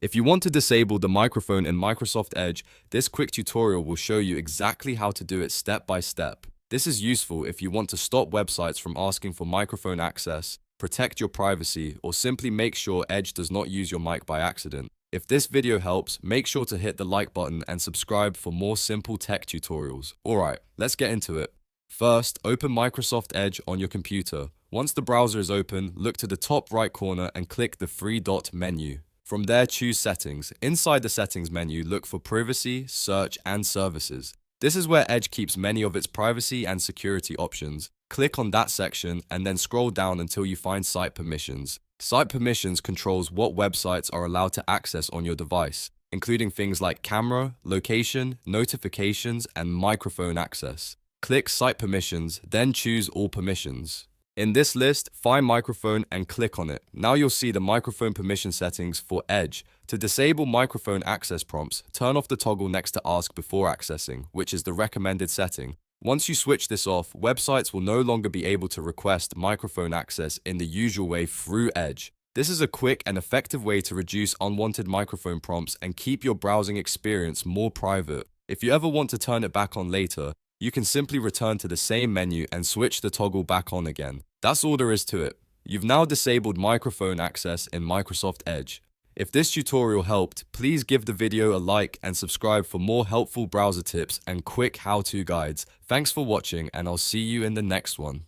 If you want to disable the microphone in Microsoft Edge, this quick tutorial will show you exactly how to do it step by step. This is useful if you want to stop websites from asking for microphone access, protect your privacy, or simply make sure Edge does not use your mic by accident. If this video helps, make sure to hit the like button and subscribe for more simple tech tutorials. Alright, let's get into it. First, open Microsoft Edge on your computer. Once the browser is open, look to the top right corner and click the three-dot menu. From there, choose Settings. Inside the Settings menu, look for Privacy, Search, and Services. This is where Edge keeps many of its privacy and security options. Click on that section and then scroll down until you find Site Permissions. Site Permissions controls what websites are allowed to access on your device, including things like camera, location, notifications, and microphone access. Click Site Permissions, then choose All Permissions. In this list, find Microphone and click on it. Now you'll see the microphone permission settings for Edge. To disable microphone access prompts, turn off the toggle next to Ask Before Accessing, which is the recommended setting. Once you switch this off, websites will no longer be able to request microphone access in the usual way through Edge. This is a quick and effective way to reduce unwanted microphone prompts and keep your browsing experience more private. If you ever want to turn it back on later, you can simply return to the same menu and switch the toggle back on again. That's all there is to it. You've now disabled microphone access in Microsoft Edge. If this tutorial helped, please give the video a like and subscribe for more helpful browser tips and quick how-to guides. Thanks for watching, and I'll see you in the next one.